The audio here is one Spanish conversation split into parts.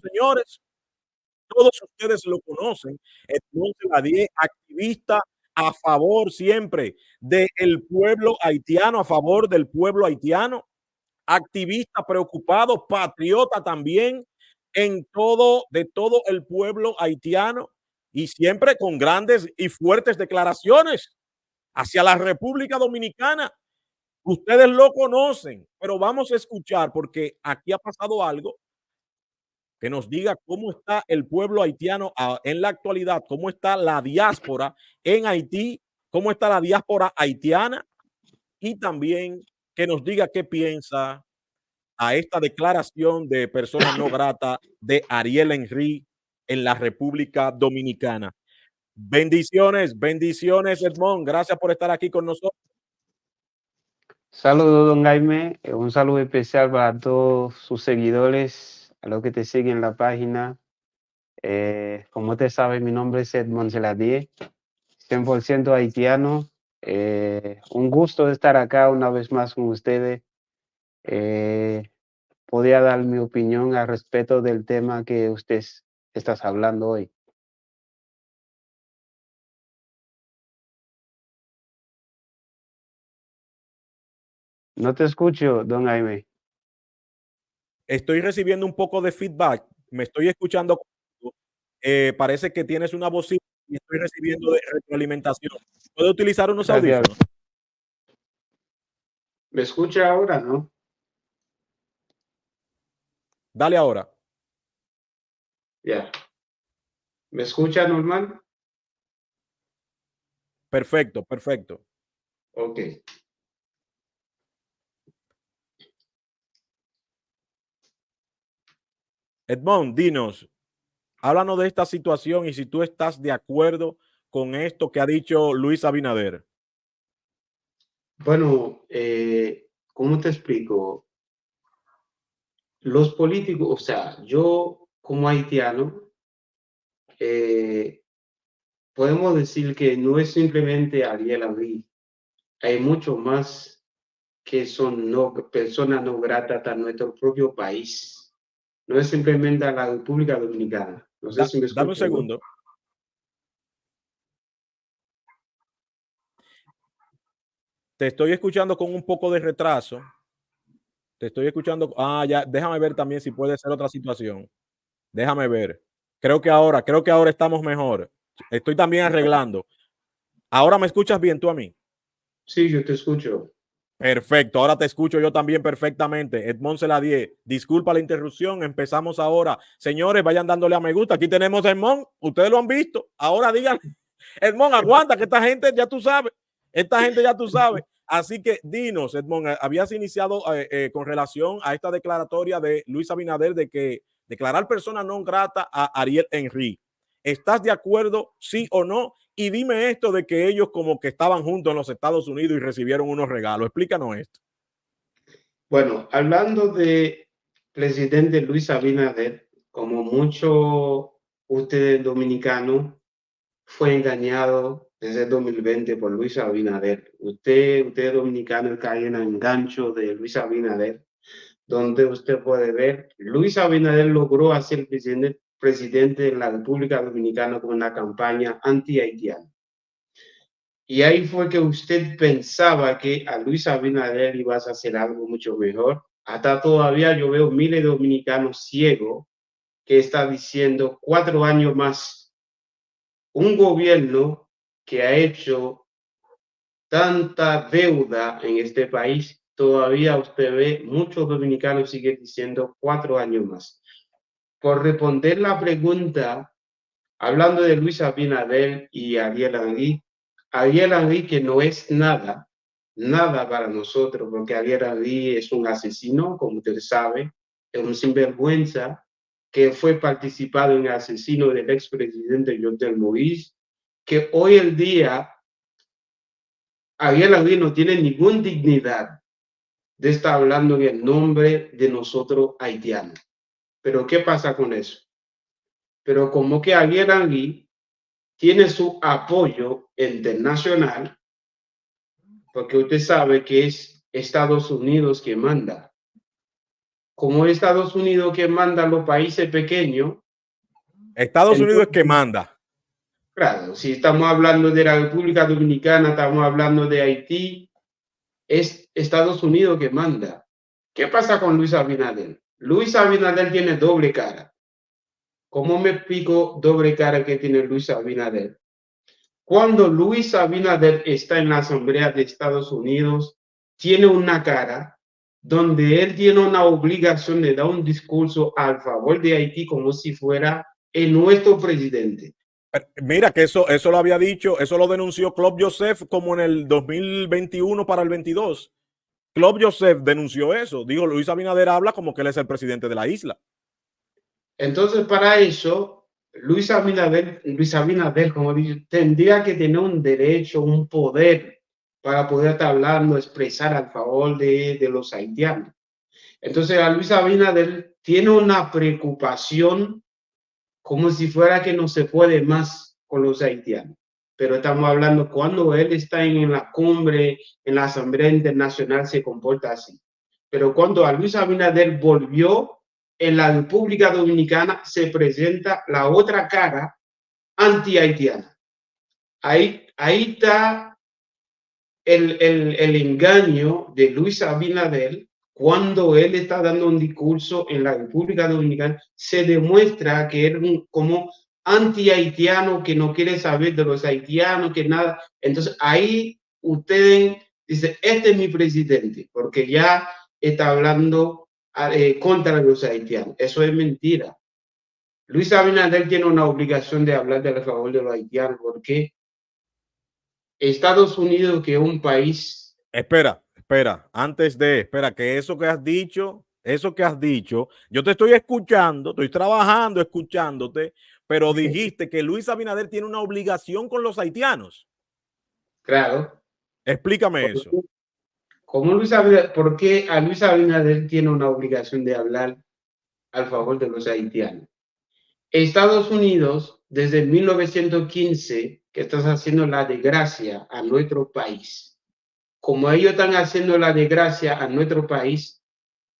señores, todos ustedes lo conocen, Edmond Deladier, activista a favor siempre del pueblo haitiano, a favor del pueblo haitiano, activista preocupado, patriota también de todo el pueblo haitiano y siempre con grandes y fuertes declaraciones hacia la República Dominicana. Ustedes lo conocen, pero vamos a escuchar porque aquí ha pasado algo que nos diga cómo está el pueblo haitiano en la actualidad, cómo está la diáspora en Haití, cómo está la diáspora haitiana y también que nos diga qué piensa a esta declaración de persona no grata de Ariel Henry en la República Dominicana. Bendiciones, bendiciones, Edmond. Gracias por estar aquí con nosotros. Saludos, don Jaime. Un saludo especial para todos sus seguidores, a los que te siguen en la página. Como te sabe, mi nombre es Edmond Deladier, 100% haitiano. Un gusto de estar acá una vez más con ustedes. Podría dar mi opinión al respecto del tema que usted estás hablando hoy. No te escucho, don Jaime. Estoy recibiendo un poco de feedback. Me estoy escuchando. Parece que tienes una bocina y estoy recibiendo de retroalimentación. ¿Puedo utilizar unos Gracias. audífonos? ¿Me escucha ahora, no? Dale ahora. Ya. ¿Me escucha normal? Perfecto, perfecto. Ok. Edmond, dinos, háblanos de esta situación y si tú estás de acuerdo con esto que ha dicho Luis Abinader. Bueno, ¿cómo te explico? Los políticos, o sea, yo como haitiano, podemos decir que no es simplemente Ariel Henry, hay mucho más que son personas no gratas a nuestro propio país. No es simplemente a la República Dominicana. No sé si me Dame un escuchan, ¿no? segundo. Te estoy escuchando con un poco de retraso. Te estoy escuchando. Ah, ya, déjame ver también si puede ser otra situación. Déjame ver. Creo que ahora estamos mejor. Estoy también arreglando. ¿Ahora me escuchas bien tú a mí? Sí, yo te escucho. Perfecto, ahora te escucho yo también perfectamente. Edmond Deladier, disculpa la interrupción, empezamos ahora. Señores, vayan dándole a me gusta. Aquí tenemos a Edmond, ustedes lo han visto. Ahora digan, Edmond, aguanta, que esta gente ya tú sabes. Esta gente ya tú sabes. Así que dinos, Edmond, habías iniciado con relación a esta declaratoria de Luis Abinader de que declarar persona no grata a Ariel Henry. ¿Estás de acuerdo, sí o no? Y dime esto de que ellos como que estaban juntos en los Estados Unidos y recibieron unos regalos. Explícanos esto. Bueno, hablando de presidente Luis Abinader, como muchos ustedes dominicanos, fue engañado desde el 2020 por Luis Abinader. Ustedes dominicanos caen en engancho de Luis Abinader, donde usted puede ver, Luis Abinader logró hacer presidente de la República Dominicana con una campaña anti-haitiana. Y ahí fue que usted pensaba que a Luis Abinader iba a hacer algo mucho mejor. Hasta todavía yo veo miles de dominicanos ciegos que están diciendo 4 años más. Un gobierno que ha hecho tanta deuda en este país, todavía usted ve muchos dominicanos siguen diciendo 4 años más. Por responder la pregunta, hablando de Luis Abinader y Ariel Henry que no es nada, nada para nosotros, porque Ariel Henry es un asesino, como usted sabe, es un sinvergüenza que fue participado en el asesino del expresidente Jovenel Moïse, que hoy en día Ariel Henry no tiene ninguna dignidad de estar hablando en el nombre de nosotros haitianos. Pero ¿qué pasa con eso? Pero como que Ariel Henry tiene su apoyo internacional, porque usted sabe que es Estados Unidos que manda. como Estados Unidos que manda a los países pequeños. Estados Unidos es que manda. Claro, si estamos hablando de la República Dominicana, estamos hablando de Haití, es Estados Unidos que manda. ¿Qué pasa con Luis Abinader? Luis Abinader tiene doble cara. ¿Cómo me explico doble cara que tiene Luis Abinader? Cuando Luis Abinader está en la Asamblea de Estados Unidos, tiene una cara donde él tiene una obligación de dar un discurso a favor de Haití como si fuera el nuestro presidente. Mira que eso lo había dicho, eso lo denunció Claude Joseph como en el 2021 para el 22. Claude Joseph denunció eso. Digo, Luis Abinader habla como que él es el presidente de la isla. Entonces, para eso, Luis Abinader, como dice, tendría que tener un derecho, un poder para poder estar hablando, expresar a favor de los haitianos. Entonces, a Luis Abinader tiene una preocupación como si fuera que no se puede más con los haitianos. Pero estamos hablando cuando él está en la cumbre, en la Asamblea Internacional, se comporta así. Pero cuando a Luis Abinader volvió en la República Dominicana, se presenta la otra cara anti-haitiana. Ahí está el engaño de Luis Abinader. Cuando él está dando un discurso en la República Dominicana, se demuestra que es como anti-haitiano, que no quiere saber de los haitianos, que nada. Entonces ahí ustedes dicen, este es mi presidente, porque ya está hablando contra los haitianos. Eso es mentira. Luis Abinader tiene una obligación de hablar a favor de los haitianos, porque Estados Unidos, que es un país... Espera, que eso que has dicho, yo te estoy escuchando, estoy trabajando, escuchándote, pero dijiste que Luis Abinader tiene una obligación con los haitianos. Claro. Explícame eso. Como Luis Abinader, ¿por qué a Luis Abinader tiene una obligación de hablar a favor de los haitianos? Estados Unidos, desde 1915, que está haciendo la desgracia a nuestro país. Como ellos están haciendo la desgracia a nuestro país,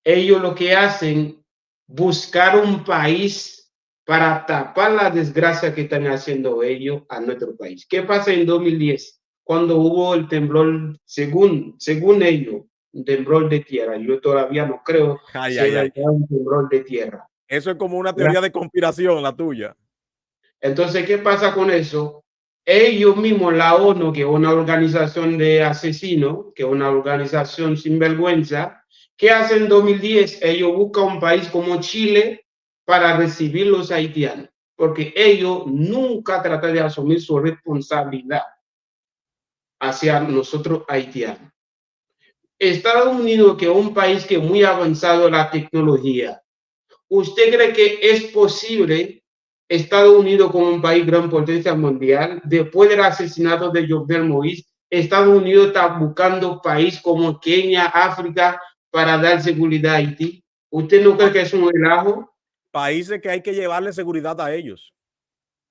ellos lo que hacen, buscar un país para tapar la desgracia que están haciendo ellos a nuestro país. ¿Qué pasa en 2010? Cuando hubo el temblor, según ellos, un temblor de tierra. Yo todavía no creo si es un temblor de tierra. Eso es como una teoría de conspiración, la tuya. Entonces, ¿qué pasa con eso? Ellos mismos, la ONU, que es una organización de asesinos, que es una organización sin vergüenza, ¿qué hace en 2010? Ellos buscan un país como Chile para recibir los haitianos, porque ellos nunca tratan de asumir su responsabilidad hacia nosotros haitianos. Estados Unidos, que es un país que es muy avanzado en la tecnología, ¿usted cree que es posible Estados Unidos como un país gran potencia mundial, después del asesinato de Jovenel Moïse, Estados Unidos está buscando países como Kenia, África, para dar seguridad a Haití? ¿Usted no cree que es un relajo? Países que hay que llevarle seguridad a ellos.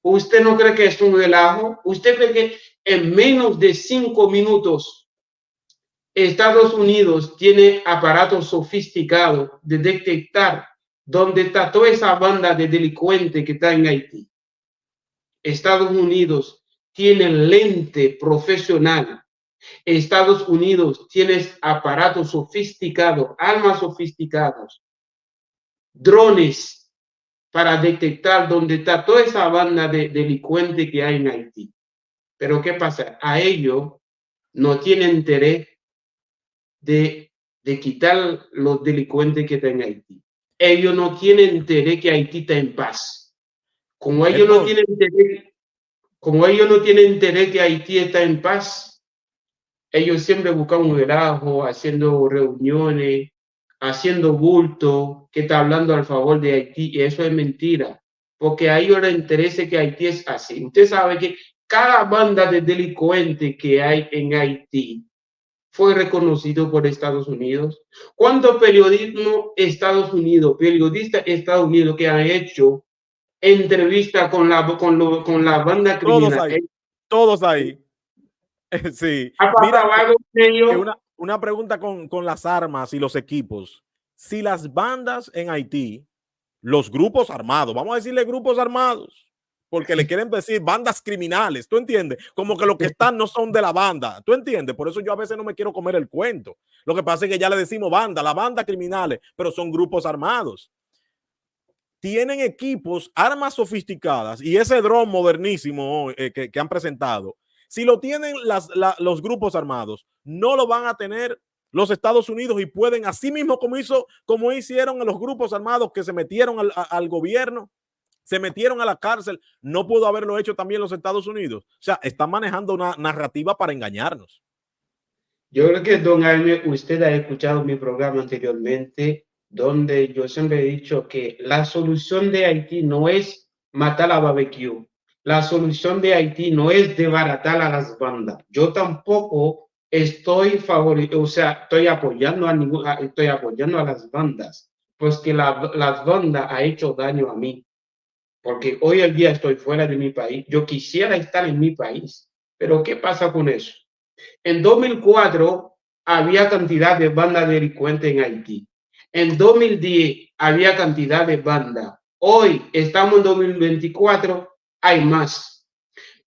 ¿Usted no cree que es un relajo? ¿Usted cree que en menos de 5 minutos Estados Unidos tiene aparatos sofisticados de detectar dónde está toda esa banda de delincuentes que está en Haití? Estados Unidos tiene lente profesional. Estados Unidos tiene aparatos sofisticados, armas sofisticadas, drones para detectar dónde está toda esa banda de delincuentes que hay en Haití. Pero ¿qué pasa? A ellos no tienen interés de quitar los delincuentes que están en Haití. Ellos no tienen interés que Haití esté en paz. Como ellos no tienen interés que Haití está en paz, ellos siempre buscan un relajo, haciendo reuniones, haciendo bulto, que está hablando al favor de Haití, y eso es mentira, porque a ellos les interesa que Haití es así. Usted sabe que cada banda de delincuentes que hay en Haití fue reconocido por Estados Unidos. ¿Cuántos periodistas Estados Unidos que han hecho entrevista con la banda criminal? Todos ahí. Sí. Mira, una pregunta con las armas y los equipos. Si las bandas en Haití, los grupos armados, vamos a decirle grupos armados, porque le quieren decir bandas criminales, ¿tú entiendes? Como que los que están no son de la banda, ¿tú entiendes? Por eso yo a veces no me quiero comer el cuento. Lo que pasa es que ya le decimos banda, la banda criminales, pero son grupos armados. Tienen equipos, armas sofisticadas y ese dron modernísimo que han presentado. Si lo tienen los grupos armados, no lo van a tener los Estados Unidos y pueden, así mismo como hicieron a los grupos armados que se metieron al gobierno, se metieron a la cárcel, no pudo haberlo hecho también los Estados Unidos. O sea, están manejando una narrativa para engañarnos. Yo creo que, don Jaime, usted ha escuchado mi programa anteriormente, donde yo siempre he dicho que la solución de Haití no es matar a barbecue. La solución de Haití no es desbaratar a las bandas. Yo tampoco estoy estoy apoyando a las bandas, pues que las bandas ha hecho daño a mí, porque hoy el día estoy fuera de mi país. Yo quisiera estar en mi país, pero ¿qué pasa con eso? En 2004 había cantidad de bandas delincuentes en Haití. En 2010 había cantidad de bandas. Hoy estamos en 2024, hay más.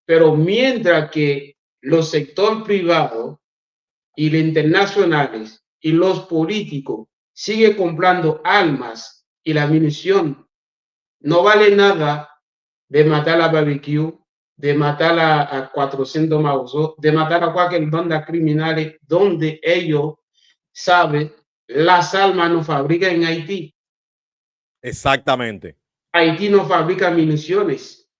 Pero mientras que los sectores privados y los internacionales y los políticos siguen comprando armas y la munición, no vale nada de matar a barbecue, de matar a 400 mausos, de matar a cualquier banda criminal donde ellos saben las armas no fabrican en Haití. Exactamente. Haití no fabrica municiones.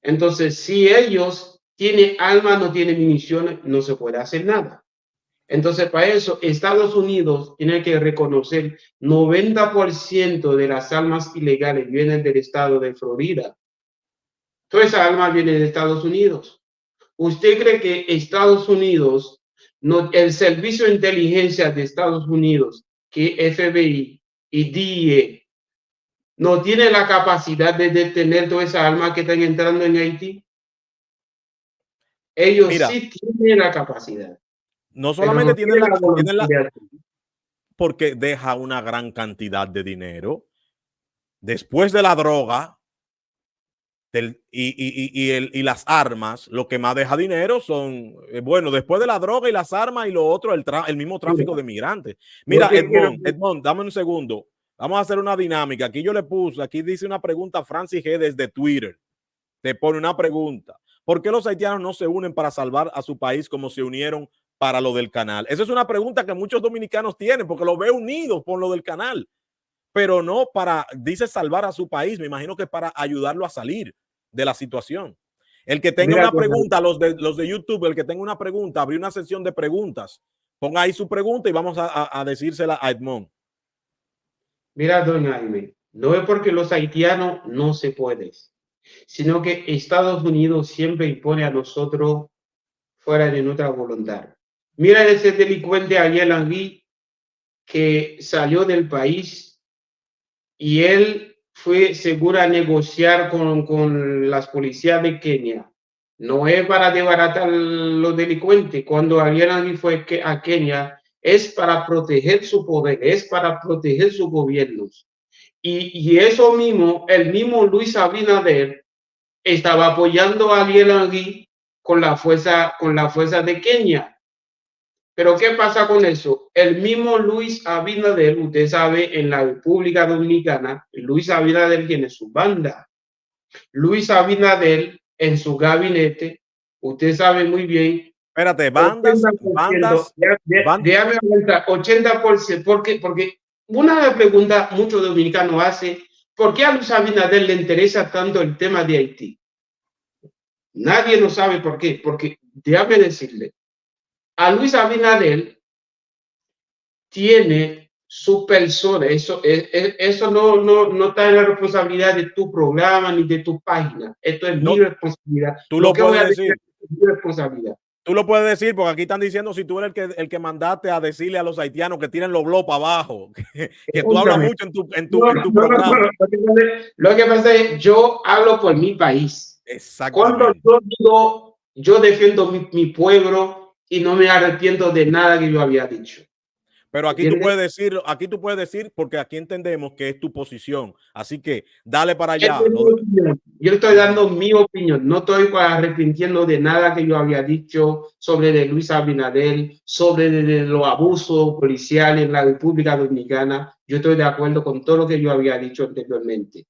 Entonces, si ellos tienen armas, no tienen municiones, no se puede hacer nada. Entonces, para eso, Estados Unidos tiene que reconocer 90% de las armas ilegales vienen del estado de Florida. Toda esa arma viene de Estados Unidos. ¿Usted cree que Estados Unidos, el servicio de inteligencia de Estados Unidos, que FBI y DEA, no tiene la capacidad de detener toda esa arma que están entrando en Haití? Ellos sí tienen la capacidad. No solamente tienen la porque deja una gran cantidad de dinero. Después de la droga y las armas, lo que más deja dinero son, bueno, después de la droga y las armas y lo otro, el mismo tráfico de migrantes. Mira, Edmond, dame un segundo. Vamos a hacer una dinámica. Aquí yo le puse, aquí dice una pregunta Francis G desde Twitter. Te pone una pregunta. ¿Por qué los haitianos no se unen para salvar a su país como se unieron para lo del canal? Esa es una pregunta que muchos dominicanos tienen porque lo ve unidos por lo del canal, pero no para, dice, salvar a su país. Me imagino que es para ayudarlo a salir de la situación. El que tenga una pregunta, los de YouTube, el que tenga una pregunta, abrí una sesión de preguntas. Ponga ahí su pregunta y vamos a decírsela a Edmond. Mira, don Jaime, no es porque los haitianos no se pueden, sino que Estados Unidos siempre impone a nosotros fuera de nuestra voluntad. Mira ese delincuente Ariel Henry que salió del país y él fue seguro a negociar con las policías de Kenia. No es para desbaratar los delincuentes. Cuando Ariel Henry fue a Kenia, es para proteger su poder, es para proteger sus gobiernos. Y eso mismo, el mismo Luis Abinader estaba apoyando a Ariel Henry con la fuerza de Kenia. Pero ¿qué pasa con eso? El mismo Luis Abinader, usted sabe, en la República Dominicana, Luis Abinader tiene su banda. Luis Abinader en su gabinete, usted sabe muy bien. Espérate, bandas. Déjame aumentar, 80%, porque una pregunta muchos dominicanos hacen, ¿por qué a Luis Abinader le interesa tanto el tema de Haití? Nadie no sabe por qué, porque déjame decirle, a Luis Abinader tiene su persona, eso no está en la responsabilidad de tu programa ni de tu página, esto es mi responsabilidad. Tú lo puedes decir. Es mi responsabilidad. Tú lo puedes decir porque aquí están diciendo si tú eres el que mandaste a decirle a los haitianos que tiren los blogs para abajo, que tú hablas mucho en tu programa. Lo que pasa es que yo hablo por mi país. Exactamente. Cuando yo digo, yo defiendo mi pueblo y no me arrepiento de nada que yo había dicho. Pero aquí tú puedes decir, porque aquí entendemos que es tu posición. Así que dale para allá. Yo estoy dando mi opinión, no estoy arrepintiendo de nada que yo había dicho sobre de Luis Abinader, sobre de los abusos policiales en la República Dominicana. Yo estoy de acuerdo con todo lo que yo había dicho anteriormente.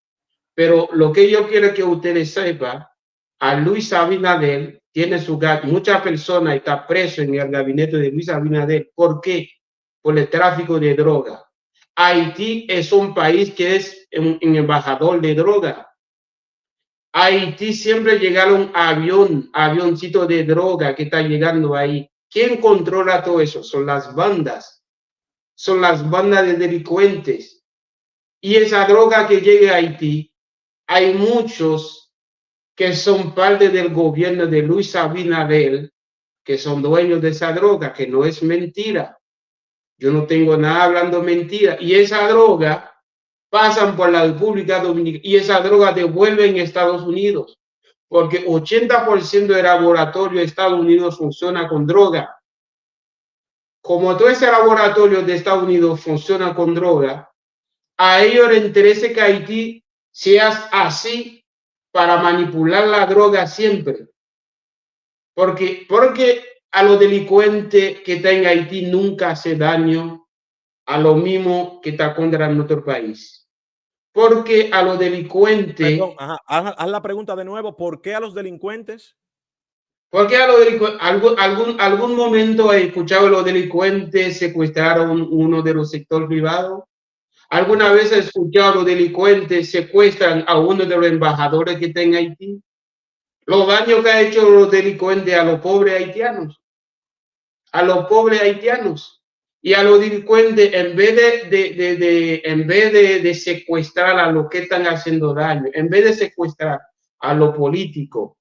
Pero lo que yo quiero que ustedes sepan, a Luis Abinader tiene su gato. Muchas personas están presos en el gabinete de Luis Abinader. ¿Por qué? Por el tráfico de droga. Haití es un país que es un embajador de droga. Haití siempre llegaron avioncitos de droga que están llegando ahí. ¿Quién controla todo eso? Son las bandas de delincuentes. Y esa droga que llega a Haití, hay muchos que son parte del gobierno de Luis Abinader, que son dueños de esa droga, que no es mentira. Yo no tengo nada hablando mentira. Y esa droga pasan por la República Dominicana y esa droga devuelve en Estados Unidos, porque 80% del laboratorio de Estados Unidos funciona con droga. Como todo ese laboratorio de Estados Unidos funciona con droga, a ellos les interesa que Haití sea así para manipular la droga siempre. Porque a los delincuentes que están en Haití nunca hace daño a lo mismo que está contra nuestro país. Porque a los delincuentes... Perdón, haz la pregunta de nuevo. ¿Por qué a los delincuentes? Porque a los delincuentes, algún momento he escuchado a los delincuentes secuestraron uno de los sectores privados. ¿Alguna vez he escuchado a los delincuentes secuestran a uno de los embajadores que está en Haití? Los daños que ha hecho los delincuentes a los pobres haitianos. A los pobres haitianos. Y a los delincuentes, en vez de secuestrar a los que están haciendo daño, en vez de secuestrar a los políticos,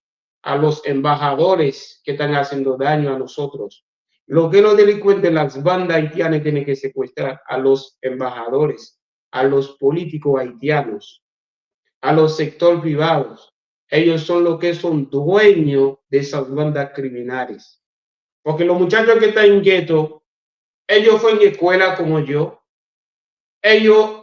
a los embajadores que están haciendo daño a nosotros, lo que los delincuentes, las bandas haitianas tienen que secuestrar a los embajadores, a los políticos haitianos, a los sectores privados. Ellos son los que son dueños de esas bandas criminales. Porque los muchachos que están en gueto, ellos fueron en escuela como yo.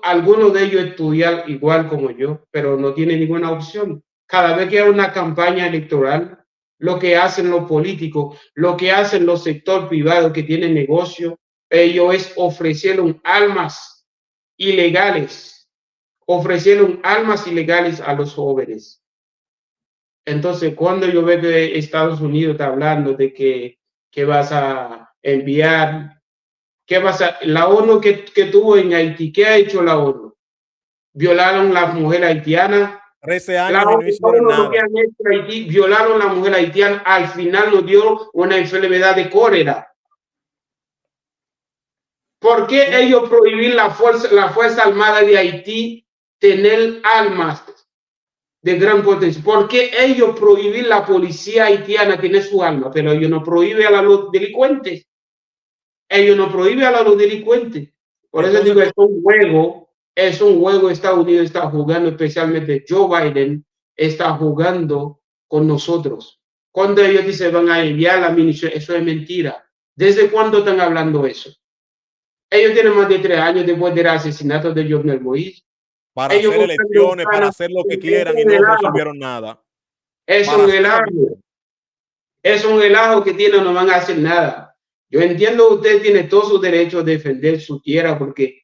Algunos de ellos estudian igual como yo, pero no tienen ninguna opción. Cada vez que hay una campaña electoral, lo que hacen los políticos, lo que hacen los sectores privados que tienen negocio, ellos es ofrecieron armas ilegales a los jóvenes. Entonces, cuando yo veo que Estados Unidos está hablando de que vas a enviar, la ONU que tuvo en Haití, ¿qué ha hecho la ONU? Violaron la mujer haitiana. 13 años y no hicieron nada. Que han hecho Haití, violaron la mujer haitiana, al final nos dio una enfermedad de cólera. ¿Por qué ellos prohibir la Fuerza Armada de Haití tener armas de gran potencia? ¿Por qué ellos prohibir la policía haitiana tener su arma? Pero ellos no prohíben a los delincuentes. Por eso digo, es un juego. Estados Unidos está jugando, especialmente Joe Biden está jugando con nosotros. Cuando ellos dicen van a enviar la munición, eso es mentira. ¿Desde cuándo están hablando eso? Ellos tienen más de 3 años después del asesinato de Jovenel Moïse. Para hacer elecciones, para hacer lo que quieran y no resolvieron nada. Es un relajo que tienen, no van a hacer nada. Yo entiendo que usted tiene todo su derecho a defender su tierra porque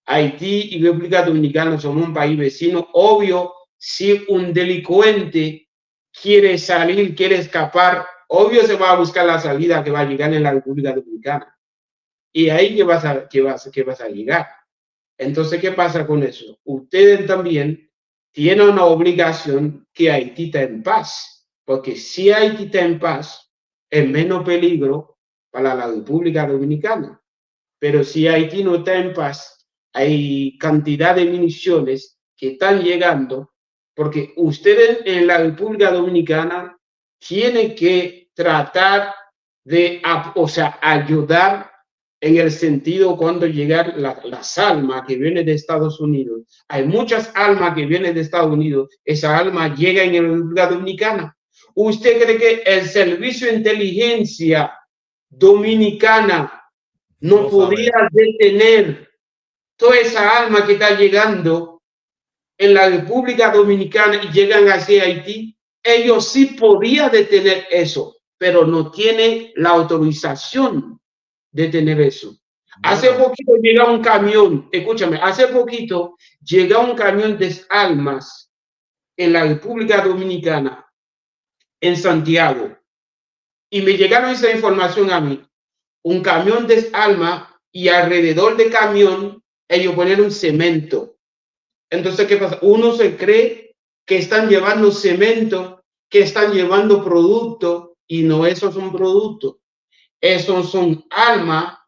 Haití y República Dominicana son un país vecino. Obvio, si un delincuente quiere salir, quiere escapar, obvio se va a buscar la salida que va a llegar en la República Dominicana. Y ahí que vas a llegar. Entonces, ¿qué pasa con eso? Ustedes también tienen una obligación que Haití esté en paz. Porque si Haití está en paz, es menos peligro para la República Dominicana. Pero si Haití no está en paz, hay cantidad de municiones que están llegando, porque ustedes en la República Dominicana tienen que tratar de, ayudar en el sentido cuando llegan las armas que vienen de Estados Unidos. Hay muchas armas que vienen de Estados Unidos. Esa arma llega en la República Dominicana. ¿Usted cree que el Servicio de Inteligencia Dominicana no podía detener toda esa alma que está llegando en la República Dominicana y llegan hacia Haití. Ellos sí podían detener eso, pero no tienen la autorización de tener eso. Hace poquito llega un camión, escúchame, hace poquito llega un camión de almas en la República Dominicana, en Santiago, y me llegaron esa información a mí. Un camión de almas y alrededor del camión ellos ponen un cemento. Entonces, ¿qué pasa? Uno se cree que están llevando cemento, que están llevando producto, y no, esos son productos. Esos son almas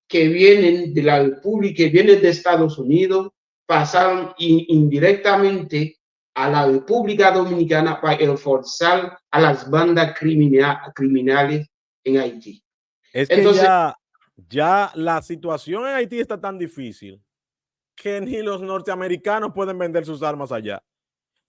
que vienen de la República, que vienen de Estados Unidos, pasaron indirectamente a la República Dominicana para reforzar a las bandas criminales en Haití. Es que entonces, ya la situación en Haití está tan difícil que ni los norteamericanos pueden vender sus armas allá.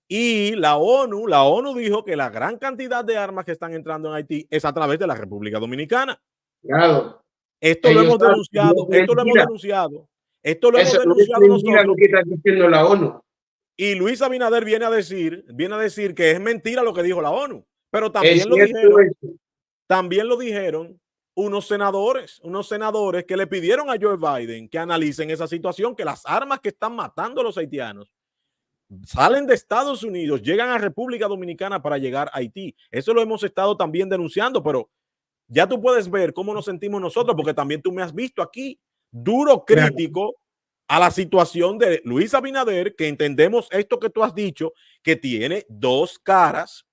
Y la ONU dijo que la gran cantidad de armas que están entrando en Haití es a través de la República Dominicana. Claro. Esto lo hemos denunciado, esto lo hemos denunciado nosotros. Lo que está diciendo la ONU. Y Luis Abinader viene a decir que es mentira lo que dijo la ONU, pero también lo dijeron unos senadores que le pidieron a Joe Biden que analicen esa situación, que las armas que están matando a los haitianos salen de Estados Unidos, llegan a República Dominicana para llegar a Haití. Eso lo hemos estado también denunciando, pero ya tú puedes ver cómo nos sentimos nosotros, porque también tú me has visto aquí duro crítico a la situación de Luis Abinader, que entendemos esto que tú has dicho, que tiene dos caras,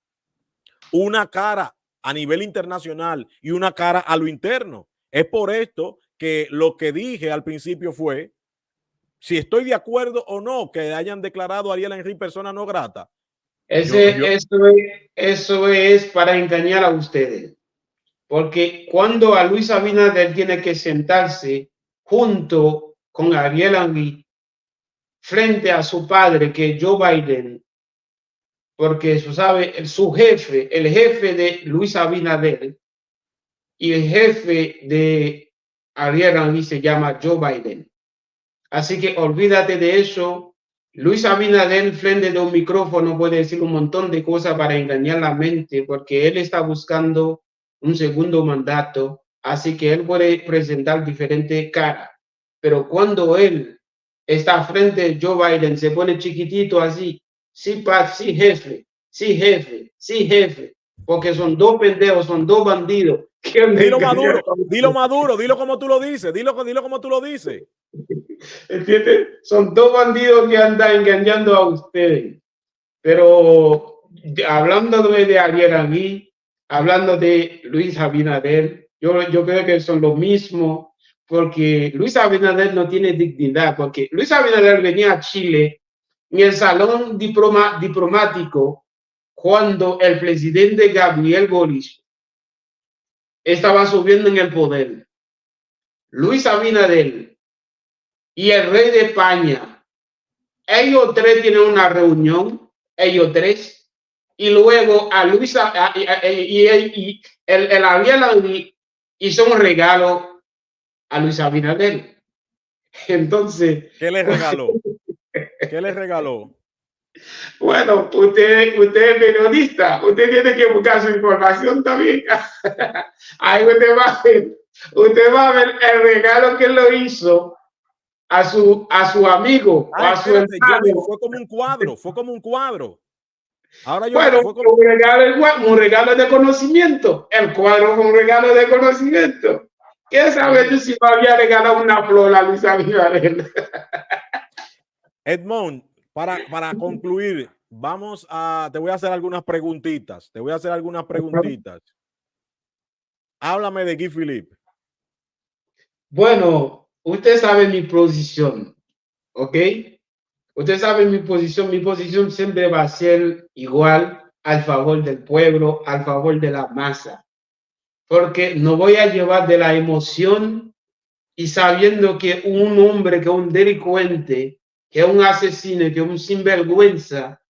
una cara a nivel internacional y una cara a lo interno. Es por esto que lo que dije al principio fue, si estoy de acuerdo o no que hayan declarado a Ariel Henry persona no grata. Eso es para engañar a ustedes. Porque cuando a Luis Abinader tiene que sentarse junto con Ariel Henry frente a su padre, que es Joe Biden, porque su jefe, el jefe de Luis Abinader y el jefe de Ariel Henry se llama Joe Biden. Así que olvídate de eso. Luis Abinader frente de un micrófono puede decir un montón de cosas para engañar la mente, porque él está buscando un segundo mandato, así que él puede presentar diferentes caras, pero cuando él está frente de Joe Biden se pone chiquitito así, sí, sí jefe, sí jefe, sí jefe, porque son dos pendejos, son dos bandidos. Dilo Maduro, dilo como tú lo dices, dilo como tú lo dices. ¿Entiendes? Son dos bandidos que andan engañando a ustedes. Pero hablando de Ariel Henry, hablando de Luis Abinader, yo creo que son lo mismo, porque Luis Abinader no tiene dignidad, porque Luis Abinader venía a Chile en el salón diplomático cuando el presidente Gabriel Boric estaba subiendo en el poder. Luis Abinader y el rey de España, ellos tres tienen una reunión, ellos tres, y luego a Luis y el Ariel Henry hizo un regalo a Luis Abinader. Entonces, ¿qué le regaló? ¿Qué le regaló? Bueno, usted es periodista, usted tiene que buscar su información también. Ahí usted va a ver el regalo que lo hizo a su amigo, a su hermano. Fue como un cuadro. Ahora un regalo de conocimiento. El cuadro fue un regalo de conocimiento. ¿Qué sabes tú si me había regalado una flor a Luis Abinader? Edmond, para concluir, te voy a hacer algunas preguntitas. Háblame de Guy Philippe. Bueno, usted sabe mi posición, ¿ok? Usted sabe mi posición siempre va a ser igual, al favor del pueblo, al favor de la masa, porque no voy a llevar de la emoción y sabiendo que un hombre, que un delincuente, que un asesino, que un sinvergüenza,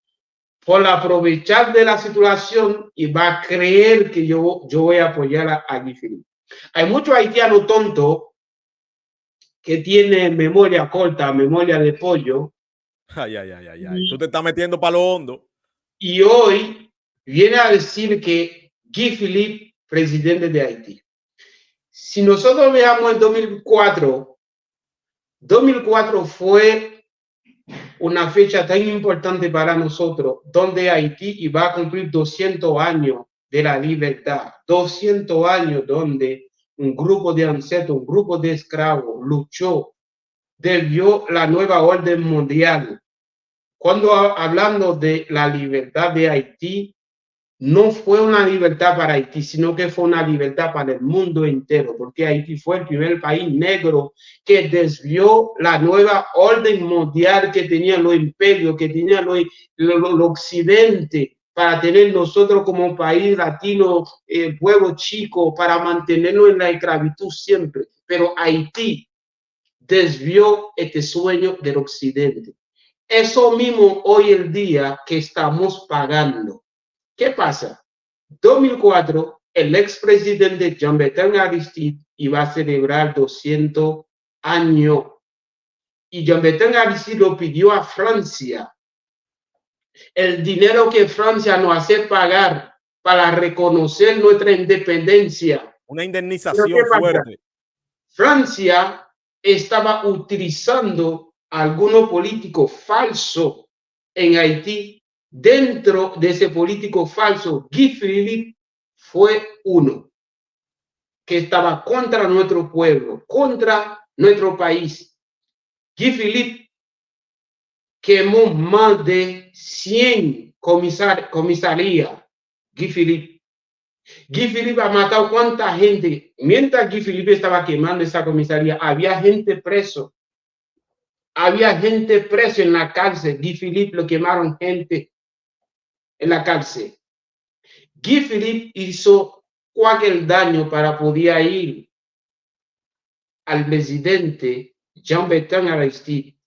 por aprovechar de la situación y va a creer que yo voy a apoyar a Guy Philippe. Hay muchos haitianos tontos que tiene memoria corta, memoria de pollo. Ay, ay, ay, ay, ay. Tú te estás metiendo para lo hondo. Y hoy viene a decir que Guy Philippe, presidente de Haití. Si nosotros veamos en 2004 fue una fecha tan importante para nosotros, donde Haití iba a cumplir 200 años de la libertad, 200 años donde un grupo de ancestros, un grupo de esclavos luchó, debió la nueva orden mundial. Cuando hablando de la libertad de Haití, no fue una libertad para Haití, sino que fue una libertad para el mundo entero, porque Haití fue el primer país negro que desvió la nueva orden mundial que tenía los imperios, que tenía lo occidente, para tener nosotros como país latino, pueblo chico, para mantenernos en la esclavitud siempre. Pero Haití desvió este sueño del occidente. Eso mismo hoy el día que estamos pagando. ¿Qué pasa? 2004, el expresidente Jean-Bertrand Aristide iba a celebrar 200 años y Jean-Bertrand Aristide lo pidió a Francia. El dinero que Francia nos hace pagar para reconocer nuestra independencia. Una indemnización fuerte. Francia estaba utilizando algunos políticos falsos en Haití. Dentro de ese político falso, Guy Philippe fue uno que estaba contra nuestro pueblo, contra nuestro país. Guy Philippe quemó más de 100 comisarías. Guy Philippe ha matado cuánta gente. Mientras Guy Philippe estaba quemando esa comisaría, había gente preso. Había gente preso en la cárcel. Guy Philippe lo quemaron gente en la cárcel. Guy Philippe hizo cualquier daño para poder ir al presidente Jean-Bertrand Aristide,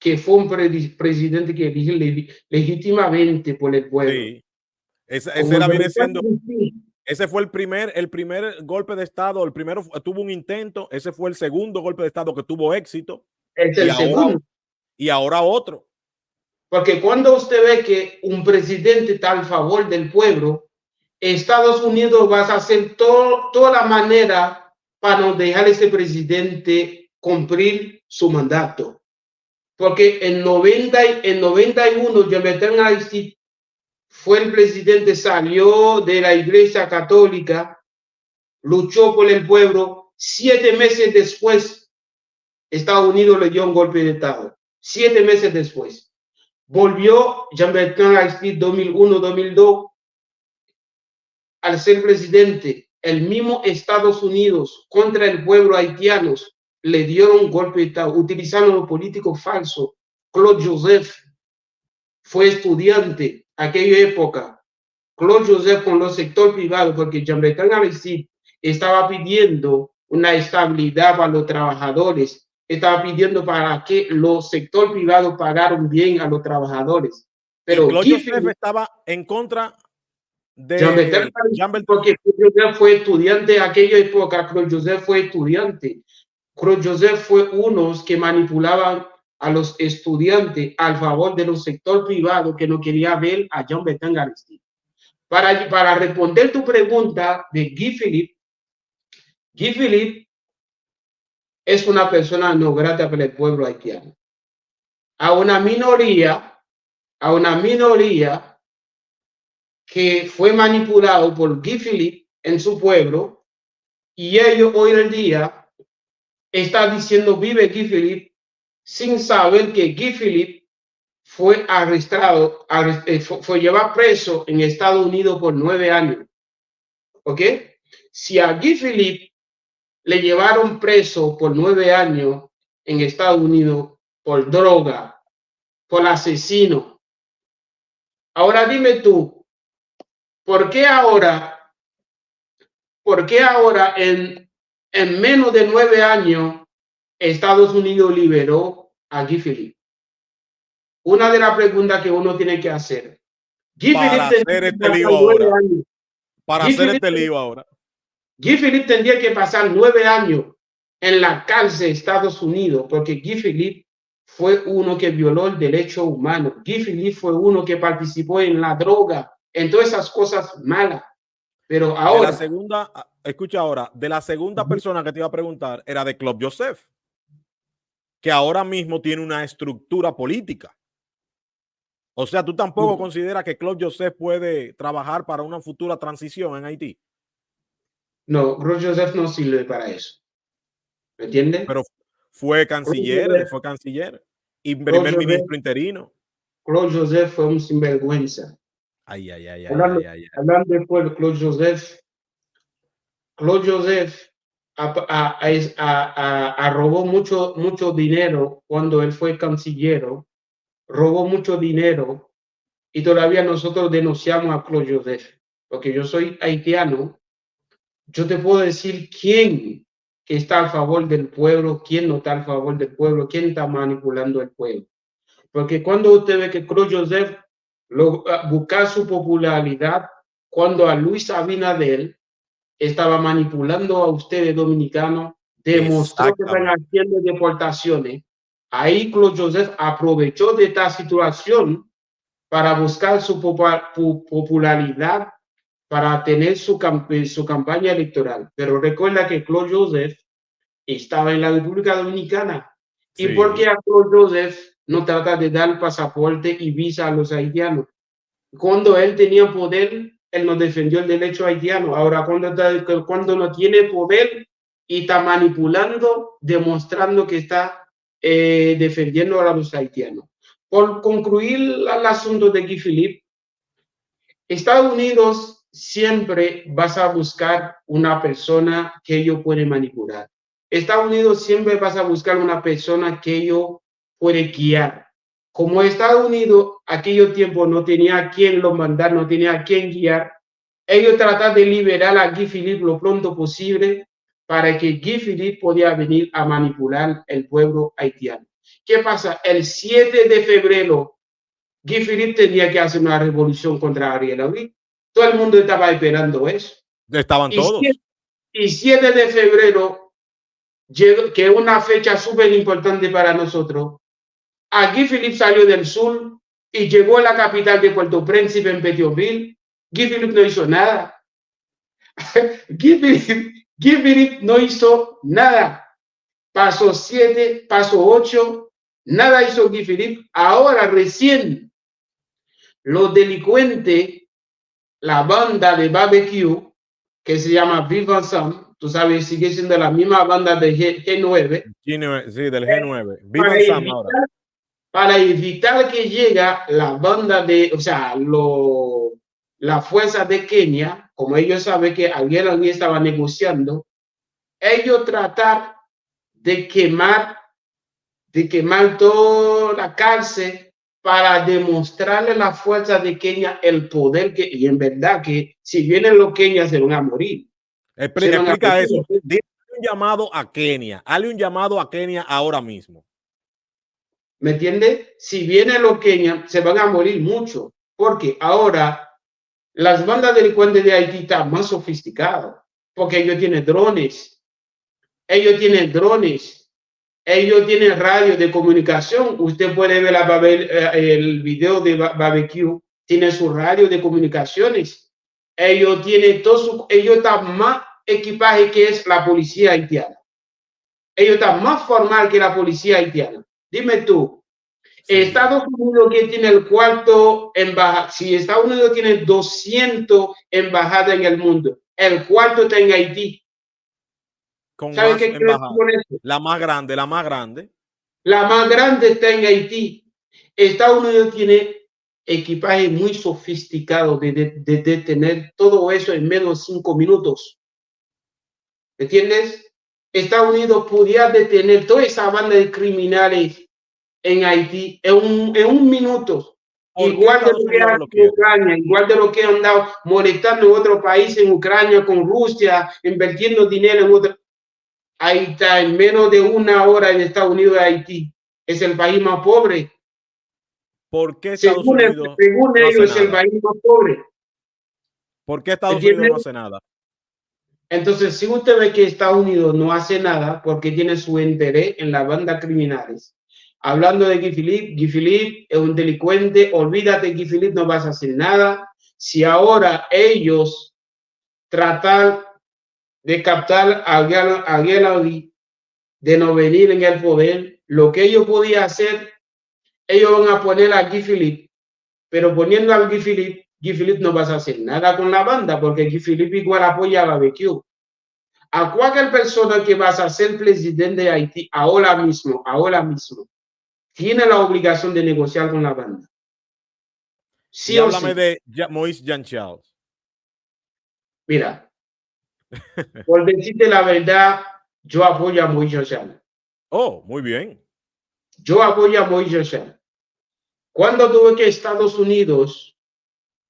que fue un presidente que eligió legítimamente por el pueblo. Sí. Ese era, viene siendo, ese fue el primer golpe de Estado. El primero tuvo un intento, ese fue el segundo golpe de Estado que tuvo éxito. Es el segundo. Y ahora otro. Porque cuando usted ve que un presidente está a favor del pueblo, Estados Unidos va a hacer toda la manera para no dejar a ese presidente cumplir su mandato. Porque en 91, Jean-Bertrand Aristide fue el presidente, salió de la Iglesia Católica, luchó por el pueblo. 7 meses después, Estados Unidos le dio un golpe de Estado. 7 meses después. Volvió Jean-Bertrand Aristide 2001-2002 al ser presidente. El mismo Estados Unidos contra el pueblo haitiano le dieron un golpe de Estado utilizando los políticos falsos. Claude Joseph fue estudiante aquella época. Claude Joseph con los sector privado, porque Jean-Bertrand Aristide estaba pidiendo una estabilidad para los trabajadores, estaba pidiendo para que los sector privado pagaran bien a los trabajadores. Pero Claude Joseph estaba en contra de Jean-Bertrand, porque Claude Joseph fue estudiante en aquella época. Claude Joseph fue estudiante. Claude Joseph fue unos que manipulaban a los estudiantes a favor de los sector privado que no quería ver a Jean-Bertrand Aristide. Para responder tu pregunta de Guy Philippe es una persona no grata para el pueblo haitiano. A una minoría que fue manipulado por Guy Philippe en su pueblo, y ellos hoy en día están diciendo vive Guy Philippe, sin saber que Guy Philippe fue arrestado, fue llevado preso en Estados Unidos por 9 años. ¿Ok? Si a Guy Philippe le llevaron preso por 9 años en Estados Unidos por droga, por asesino. Ahora dime tú, ¿por qué ahora en menos de 9 años Estados Unidos liberó a Guy Philippe? Una de las preguntas que uno tiene que hacer. Para hacer este lío ahora. Para hacer este lío ahora. Guy Philippe tendría que pasar 9 años en la cárcel de Estados Unidos, porque Guy Philippe fue uno que violó el derecho humano. Guy Philippe fue uno que participó en la droga, en todas esas cosas malas. Pero ahora... De la segunda, escucha ahora, de la segunda persona que te iba a preguntar era de Claude Joseph, que ahora mismo tiene una estructura política. O sea, ¿tú tampoco consideras que Claude Joseph puede trabajar para una futura transición en Haití? No, Claude Joseph no sirve para eso. ¿Me entiendes? Pero fue canciller y primer ministro interino. Claude Joseph fue un sinvergüenza. Hablando después de Claude Joseph robó mucho dinero cuando él fue canciller, robó mucho dinero y todavía nosotros denunciamos a Claude Joseph, porque yo soy haitiano, yo te puedo decir quién que está a favor del pueblo, quién no está a favor del pueblo, quién está manipulando el pueblo. Porque cuando usted ve que Claude Joseph busca su popularidad, cuando a Luis Abinader estaba manipulando a ustedes dominicanos, demostró que están haciendo deportaciones. Ahí Claude Joseph aprovechó de esta situación para buscar su popularidad, para tener su campaña electoral. Pero recuerda que Claude Joseph estaba en la República Dominicana. Sí. ¿Y por qué a Claude Joseph no trata de dar pasaporte y visa a los haitianos? Cuando él tenía poder, él no defendió el derecho haitiano. Ahora, cuando no tiene poder y está manipulando, demostrando que está defendiendo a los haitianos. Por concluir el asunto de Guy Philippe, Estados Unidos siempre vas a buscar una persona que ellos pueden manipular. Estados Unidos siempre vas a buscar una persona que ellos pueden guiar. Como Estados Unidos, aquellos tiempos no tenía a quién lo mandar, no tenía a quién guiar, ellos trataron de liberar a Guy Philippe lo pronto posible para que Guy Philippe podía venir a manipular el pueblo haitiano. ¿Qué pasa? El 7 de febrero, Guy Philippe tenía que hacer una revolución contra Ariel Henry. Todo el mundo estaba esperando eso. Estaban todos. Y 7 de febrero, que es una fecha súper importante para nosotros, a Guy Philippe salió del sur y llegó a la capital de Puerto Príncipe, en Pétionville. Guy Philippe no hizo nada. Guy Philippe no hizo nada. Paso 7, paso 8, nada hizo Guy Philippe. Ahora recién los delincuentes, la banda de barbecue, que se llama Vive Ensemble, tú sabes, sigue siendo la misma banda de G9. Sí, del G9. Vive Ensemble ahora. Para evitar que llegue la banda de, o sea, la fuerza de Kenia, como ellos saben que alguien estaba negociando, ellos tratar de quemar toda la cárcel para demostrarle a la fuerza de Kenia el poder que, y en verdad que si vienen los Kenias se van a morir. Explica eso. Dile un llamado a Kenia. Hazle un llamado a Kenia ahora mismo. ¿Me entiende? Si vienen los Kenias, se van a morir mucho, porque ahora las bandas delincuentes de Haití están más sofisticadas, porque ellos tienen drones, ellos tienen radio de comunicación. Usted puede ver el video de barbecue, tiene su radio de comunicaciones. Ellos tienen ellos están más equipaje que es la policía haitiana. Ellos están más formal que la policía haitiana. Dime tú, sí. Estados Unidos que tiene el cuarto embajada, si Estados Unidos tiene 200 embajadas en el mundo, el cuarto está en Haití. ¿Sabes qué quiero decir con eso? La más grande. La más grande está en Haití. Estados Unidos tiene equipaje muy sofisticado de tener todo eso en menos de 5 minutos. ¿Me entiendes? Estados Unidos podía detener toda esa banda de criminales en Haití en un minuto. Igual de lo que han en Ucrania, igual de lo que han dado molestando en otro país, en Ucrania, con Rusia, invirtiendo dinero en otro. Ahí está, en menos de 1 hora en Estados Unidos de Haití. Es el país más pobre. ¿Por qué Estados Unidos según ellos, es el país más pobre? ¿Por qué Estados Unidos no hace nada? Entonces, si usted ve que Estados Unidos no hace nada porque tiene su interés en las bandas criminales, hablando de Guy Philippe es un delincuente, olvídate, Guy Philippe, no vas a hacer nada. Si ahora ellos tratan de captar a Guy de no venir en el poder, lo que ellos podían hacer, ellos van a poner a Guy Philippe, pero poniendo a Guy Philippe no vas a hacer nada con la banda porque Guy Philippe igual apoya a barbecue. A cualquier persona que vas a ser presidente de Haití ahora mismo, tiene la obligación de negociar con la banda. Sí y o háblame sí. de Moïse Jean Charles. Mira, por decirte la verdad, yo apoyo a Moïse Jean Charles. Oh, muy bien. Yo apoyo a Moïse Jean Charles. Cuando tuve que Estados Unidos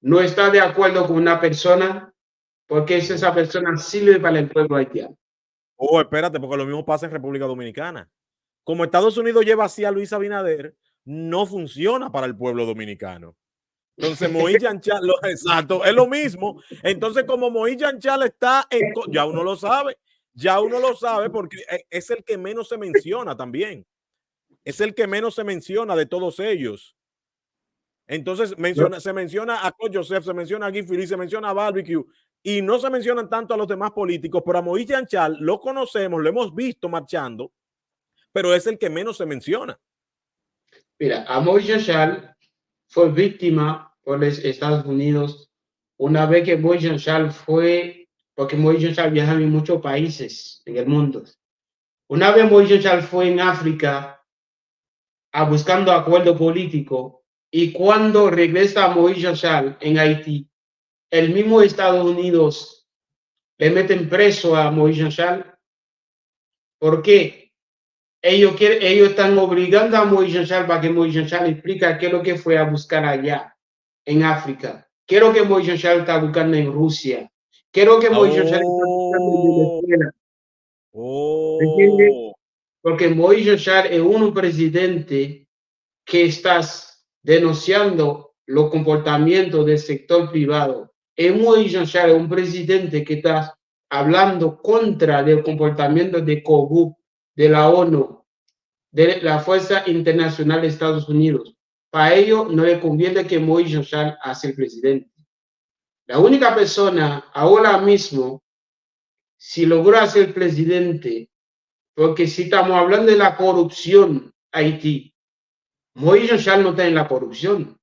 no está de acuerdo con una persona, porque esa persona sirve para el pueblo haitiano. Oh, espérate, porque lo mismo pasa en República Dominicana. Como Estados Unidos lleva así a Luis Abinader, no funciona para el pueblo dominicano. Entonces, Moïse Jean Charles, exacto, es lo mismo. Entonces, como Moïse Jean Charles está en, ya uno lo sabe porque es el que menos se menciona también. Es el que menos se menciona de todos ellos. Entonces, se menciona a Claude Joseph, se menciona a Guy Philippe, se menciona a Barbecue, y no se mencionan tanto a los demás políticos, pero a Moïse Jean Charles lo conocemos, lo hemos visto marchando, pero es el que menos se menciona. Mira, a Moïse Jean Charles fue víctima por los Estados Unidos una vez que Moïse Jean Charles fue, porque Moïse Jean Charles viaja en muchos países en el mundo. Una vez Moïse Jean Charles fue en África a buscando acuerdo político y cuando regresa a Moïse Jean Charles en Haití, el mismo Estados Unidos le meten preso a Moïse Jean Charles. ¿Por qué? Ellos están obligando a Moïse Jean Charles para que Moïse Jean Charles explique qué es lo que fue a buscar allá en África. ¿Qué es lo que Moïse Jean Charles está buscando en Rusia? ¿Qué es lo que Moïse Jean Charles está buscando en Venezuela? ¿Entiendes? Porque Moïse Jean Charles es un presidente que estás denunciando los comportamientos del sector privado. Moïse Jean Charles es un presidente que está hablando contra el comportamiento de COBU, de la ONU, de la Fuerza Internacional de Estados Unidos. Para ello no le conviene que Moïse Jean Charles sea el presidente. La única persona ahora mismo, si logró ser presidente, porque si estamos hablando de la corrupción Haití, Moïse Jean Charles no está en la corrupción.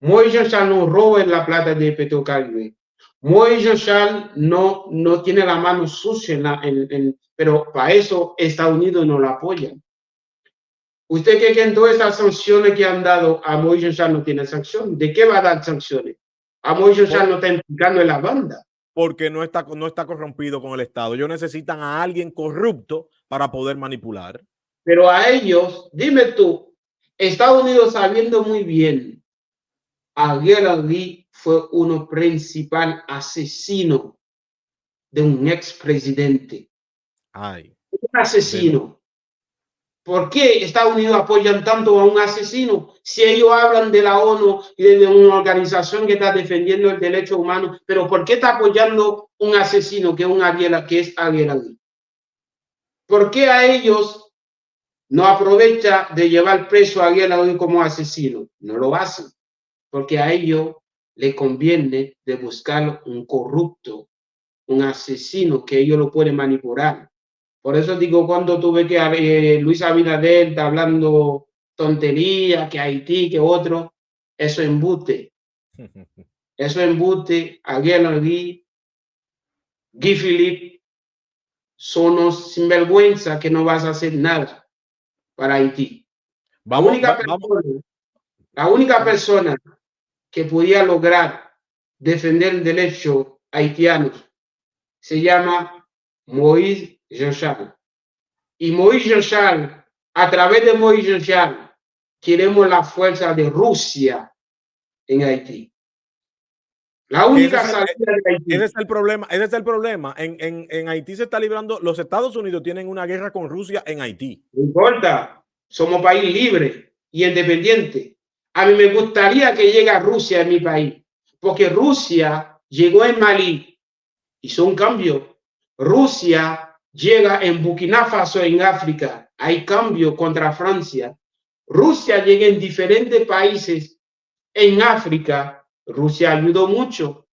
Moïse Jean Charles no roba en la plata de Petrocaribe. Moïse Jean Charles no tiene la mano sucia, pero para eso Estados Unidos no lo apoya. ¿Usted cree que en todas esas sanciones que han dado a Moïse Jean Charles no tiene sanciones? ¿De qué va a dar sanciones? A Moïse Jean Charles no está implicando en la banda. Porque no está corrompido con el Estado. Ellos necesitan a alguien corrupto para poder manipular. Pero a ellos, dime tú, Estados Unidos sabiendo muy bien, Ariel Henry fue uno principal asesino de un expresidente. Ay. Un asesino. ¿Por qué Estados Unidos apoyan tanto a un asesino? Si ellos hablan de la ONU y de una organización que está defendiendo el derecho humano, pero ¿por qué está apoyando un asesino que es Ariel Henry? ¿Por qué a ellos no aprovecha de llevar preso a Ariel Henry como asesino? No lo hacen, porque a ellos les conviene de buscar un corrupto, un asesino que ellos lo pueden manipular. Por eso digo, cuando tuve que Luis Abinader está hablando tontería, que Haití, que otro, eso es embuste. Eso es embuste. Ariel Henry, Guy Philippe, son unos sinvergüenza que no vas a hacer nada para Haití. La única persona que podía lograr defender el derecho haitiano se llama Moïse Jean Charles. Y Moïse Jean Charles, a través de Moïse Jean Charles, queremos la fuerza de Rusia en Haití. La única salida de Haití. Ese es el problema. En Haití se está librando, los Estados Unidos tienen una guerra con Rusia en Haití. No importa, somos país libre y independiente. A mí me gustaría que llegue a Rusia en mi país, porque Rusia llegó en Malí, hizo un cambio, Rusia llega en Burkina Faso, en África, hay cambio contra Francia. Rusia llega en diferentes países en África. Rusia ayudó mucho.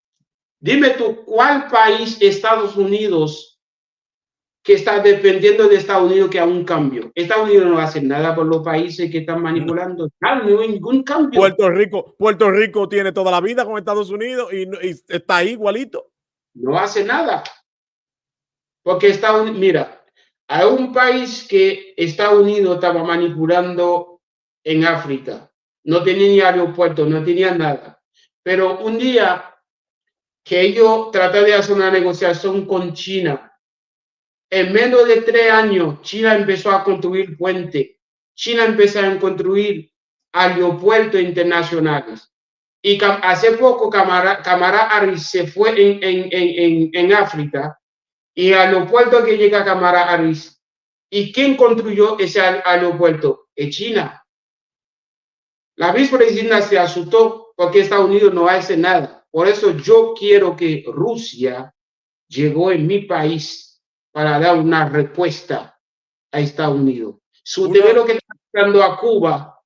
Dime tú, ¿cuál país, Estados Unidos, que está dependiendo de Estados Unidos que haga un cambio? Estados Unidos no va a hacer nada por los países que están manipulando. No hay ningún cambio. Puerto Rico tiene toda la vida con Estados Unidos y está ahí igualito. No hace nada. Porque Estados Unidos, mira, hay un país que Estados Unidos estaba manipulando en África. No tenía ni aeropuerto, no tenía nada. Pero un día que ellos trataron de hacer una negociación con China, en menos de 3 años, China empezó a construir puentes. China empezó a construir aeropuertos internacionales. Y hace poco, Kamala Harris se fue en África y al aeropuerto que llega a Kamala Harris. ¿Y quién construyó ese aeropuerto? Es China. La vicepresidenta se asustó porque Estados Unidos no hace nada. Por eso yo quiero que Rusia llegó en mi país para dar una respuesta a Estados Unidos. Si usted ve lo que está pasando a Cuba,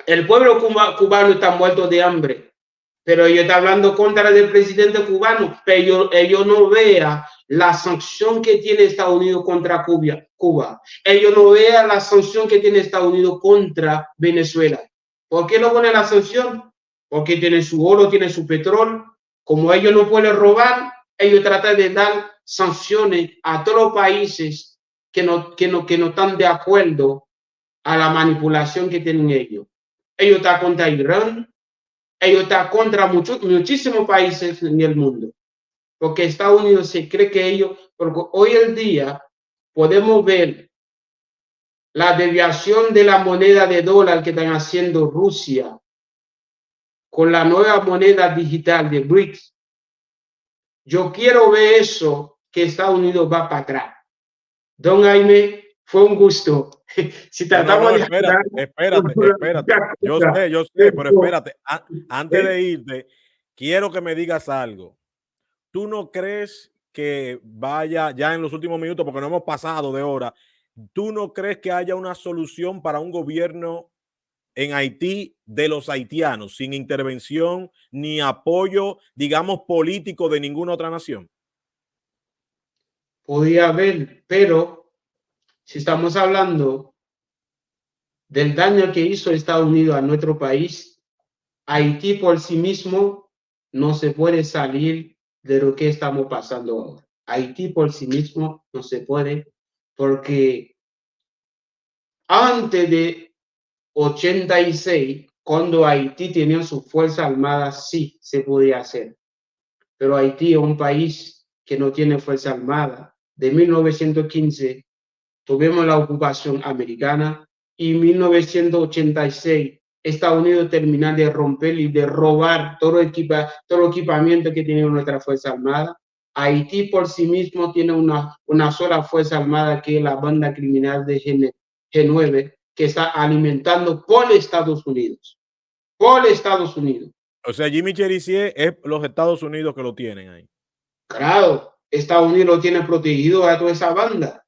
el pueblo cubano está muerto de hambre, pero ellos están hablando contra el presidente cubano, pero ellos no vean la sanción que tiene Estados Unidos contra Cuba. Ellos no vean la sanción que tiene Estados Unidos contra Venezuela. ¿Por qué no pone la sanción? Porque tiene su oro, tiene su petróleo. Como ellos no pueden robar, ellos tratan de dar sanciones a todos los países que no están de acuerdo a la manipulación que tienen ellos. Ellos están contra Irán, ellos están contra muchísimos países en el mundo, porque Estados Unidos se cree que ellos, porque hoy en día podemos ver la deviación de la moneda de dólar que están haciendo Rusia con la nueva moneda digital de BRICS. Yo quiero ver eso, que Estados Unidos va para atrás. Don Jaime, fue un gusto. Si tratamos de espérate. Yo sé, pero espérate. Antes de irte, quiero que me digas algo. ¿Tú no crees que vaya ya en los últimos minutos, porque no hemos pasado de hora, tú no crees que haya una solución para un gobierno en Haití de los haitianos, sin intervención ni apoyo, digamos, político de ninguna otra nación? Podría haber, pero si estamos hablando del daño que hizo Estados Unidos a nuestro país, Haití por sí mismo no se puede salir de lo que estamos pasando ahora. Haití por sí mismo no se puede, porque antes de 86, cuando Haití tenía su fuerza armada, sí se podía hacer. Pero Haití es un país que no tiene fuerza armada. De 1915 tuvimos la ocupación americana y en 1986 Estados Unidos terminó de romper y de robar todo el equipamiento que tenía nuestra fuerza armada. Haití por sí mismo tiene una sola fuerza armada, que es la banda criminal de G9, que está alimentando por Estados Unidos. Por Estados Unidos. O sea, Jimmy Cherizier es los Estados Unidos que lo tienen ahí. Claro, Estados Unidos lo tiene protegido a toda esa banda.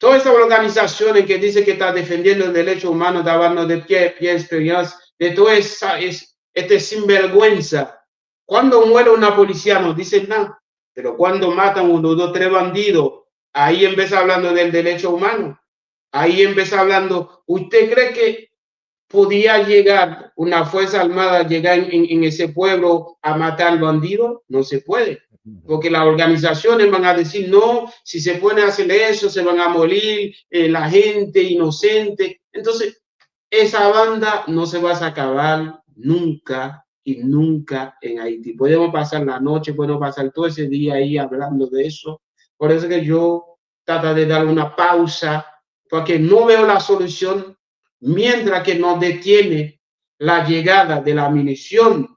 Todas esas organizaciones que dicen que están defendiendo el derecho humano, están hablando de de toda esa, sinvergüenza. Cuando muere una policía no dicen nada, pero cuando matan 1, 2, 3 bandidos, ahí empieza hablando del derecho humano. Ahí empieza hablando. ¿Usted cree que podía llegar una fuerza armada, llegar en ese pueblo a matar bandidos? No se puede, porque las organizaciones van a decir no, si se puede hacer eso, se van a morir la gente inocente. Entonces, esa banda no se va a acabar nunca y nunca en Haití. Podemos pasar la noche, podemos pasar todo ese día ahí hablando de eso. Por eso que yo trato de dar una pausa, porque no veo la solución mientras que no detiene la llegada de la munición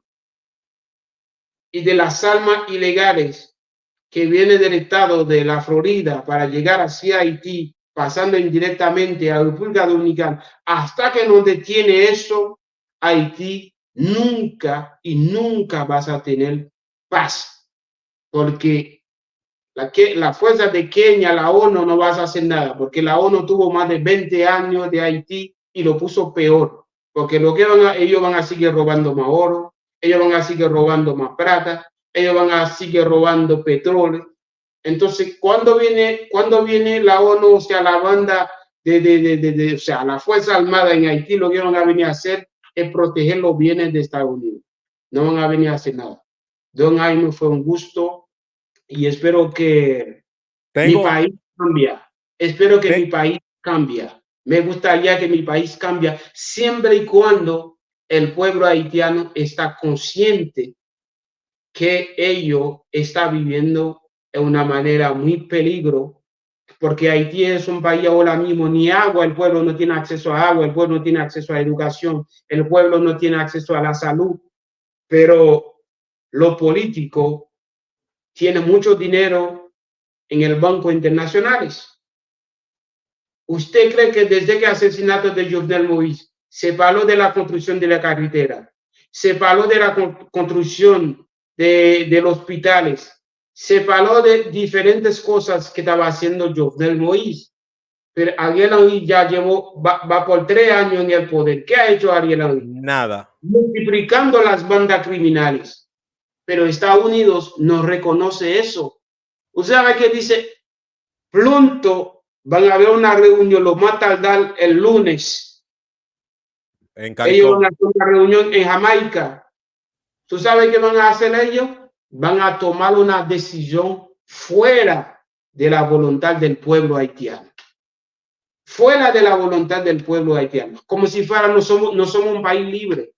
y de las armas ilegales que viene del estado de la Florida para llegar hacia Haití, pasando indirectamente a República Dominicana. Hasta que no detiene eso, Haití nunca y nunca vas a tener paz, porque la fuerza de Kenia, la ONU no va a hacer nada, porque la ONU tuvo más de 20 años de Haití y lo puso peor, porque ellos van a seguir robando más oro, ellos van a seguir robando más plata, ellos van a seguir robando petróleo. Entonces, ¿cuándo viene la ONU, o sea, la banda o sea, la Fuerza Armada en Haití, lo que van a venir a hacer es proteger los bienes de Estados Unidos? No van a venir a hacer nada. Don Jaime, fue un gusto y espero que mi país cambie. Espero que mi país cambie. Me gustaría que mi país cambie siempre y cuando el pueblo haitiano está consciente que ello está viviendo de una manera muy peligro, porque Haití es un país ahora mismo, ni agua, el pueblo no tiene acceso a agua, el pueblo no tiene acceso a educación, el pueblo no tiene acceso a la salud, pero los políticos tienen mucho dinero en el banco internacionales. ¿Usted cree que desde que el asesinato de Jovenel Moïse se habló de la construcción de la carretera, se habló de la construcción de los hospitales, se habló de diferentes cosas que estaba haciendo Jovenel Moïse? Pero Ariel Henry ya va por 3 años en el poder. ¿Qué ha hecho Ariel Henry? Nada. Multiplicando las bandas criminales. Pero Estados Unidos no reconoce eso. Usted sabe que dice, pronto van a haber una reunión, lo más tardar el lunes. Ellos van a hacer una reunión en Jamaica. ¿Tú sabes qué van a hacer ellos? Van a tomar una decisión fuera de la voluntad del pueblo haitiano. Fuera de la voluntad del pueblo haitiano. Como si fuera, no somos un país libre.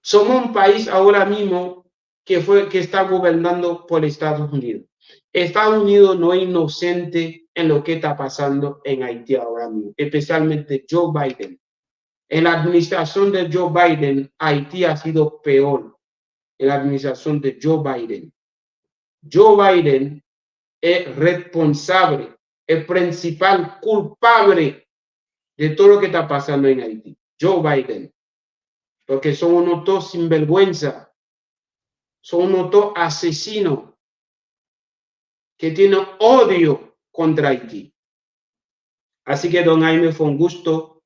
Somos un país ahora mismo que está gobernando por Estados Unidos. Estados Unidos no es inocente en lo que está pasando en Haití ahora mismo, especialmente Joe Biden. En la administración de Joe Biden, Haití ha sido peor. En la administración de Joe Biden. Joe Biden es responsable, el principal culpable de todo lo que está pasando en Haití. Joe Biden. Porque son unos dos sinvergüenza, son unos dos asesinos que tienen odio contra Haití. Así que, don Jaime, fue un gusto.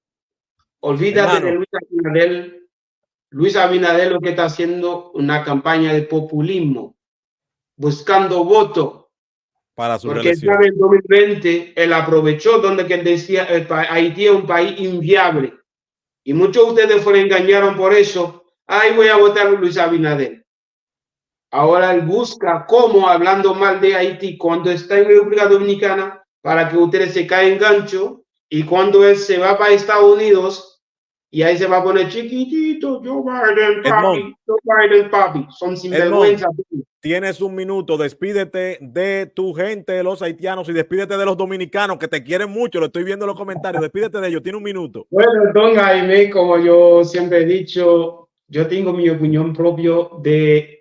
Olvídate de Luis Abinader. Luis Abinader lo que está haciendo una campaña de populismo, buscando votos. Para su porque reelección. En 2020 él aprovechó donde que decía Haití es un país inviable. Y muchos de ustedes fueron engañados por eso. Ay, voy a votar a Luis Abinader. Ahora él busca cómo, hablando mal de Haití cuando está en República Dominicana, para que ustedes se caen en gancho, y cuando él se va para Estados Unidos, y ahí se va a poner chiquitito, Joe Biden, papi, son sinvergüenza. Tienes un minuto, despídete de tu gente, de los haitianos, y despídete de los dominicanos que te quieren mucho, lo estoy viendo en los comentarios, despídete de ellos, tiene un minuto. Bueno, don Jaime, como yo siempre he dicho, yo tengo mi opinión propia de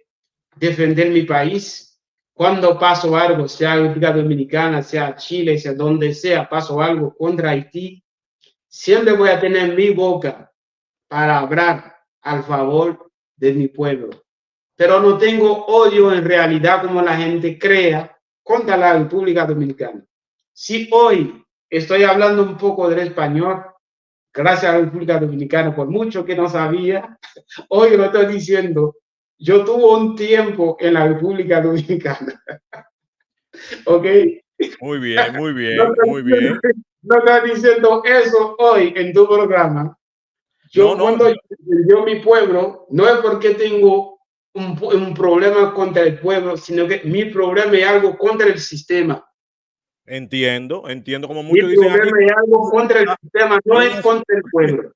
defender mi país. Cuando paso algo, sea República Dominicana, sea Chile, sea donde sea, paso algo contra Haití, siempre voy a tener mi boca para hablar al favor de mi pueblo. Pero no tengo odio en realidad como la gente crea contra la República Dominicana. Si hoy estoy hablando un poco del español, gracias a la República Dominicana, por mucho que no sabía, hoy lo estoy diciendo. Yo tuve un tiempo en la República Dominicana. ¿Ok? Muy bien, muy bien, muy bien. No estoy diciendo eso hoy en tu programa. Cuando yo defendió mi pueblo, no es porque tengo un problema contra el pueblo, sino que mi problema es algo contra el sistema. Entiendo como muchos dicen aquí. Mi problema es algo contra el sistema, no es contra el pueblo.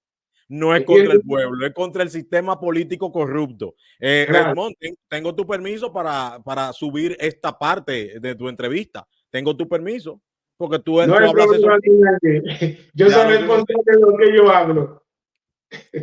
No es contra el pueblo, es contra el sistema político corrupto. Edmond, tengo tu permiso para subir esta parte de tu entrevista. Tengo tu permiso, porque tú hablas eso. Yo soy responsable de lo que yo hablo.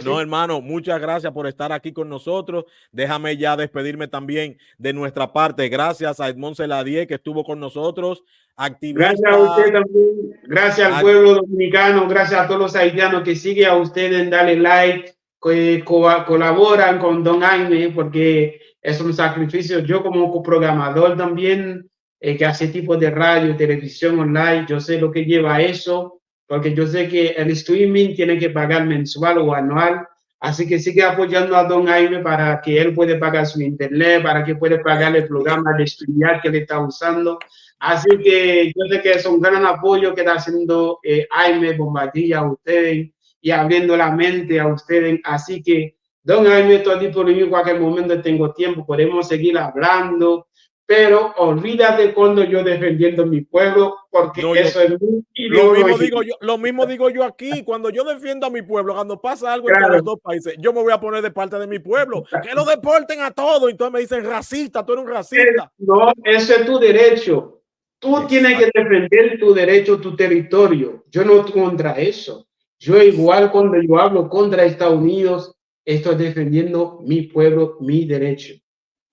No, hermano, muchas gracias por estar aquí con nosotros. Déjame ya despedirme también de nuestra parte. Gracias a Edmond Celadier, que estuvo con nosotros. Activista. Gracias a usted también. Gracias al pueblo dominicano. Gracias a todos los haitianos que siguen a ustedes, dale like, que colaboran con don Jaime, porque es un sacrificio. Yo como programador también que hace tipo de radio, televisión online. Yo sé lo que lleva eso, porque yo sé que el streaming tiene que pagar mensual o anual. Así que sigue apoyando a don Jaime para que él pueda pagar su internet, para que pueda pagar el programa de estudiar que le está usando. Así que yo sé que es un gran apoyo que está haciendo Jaime Bombadilla a ustedes y abriendo la mente a ustedes. Así que, don Jaime, estoy disponible en cualquier momento, tengo tiempo, podemos seguir hablando, pero olvídate cuando yo defendiendo mi pueblo, porque No, eso es muy ideológico. lo mismo digo yo aquí. Cuando yo defiendo a mi pueblo, cuando pasa algo entre los Claro. dos países, yo me voy a poner de parte de mi pueblo. Que lo deporten a todos. Entonces me dicen racista, tú eres un racista. No, ese es tu derecho. Tú tienes que Exacto. defender tu derecho, tu territorio. Yo no contra eso. Yo igual cuando yo hablo contra Estados Unidos, estoy defendiendo mi pueblo, mi derecho.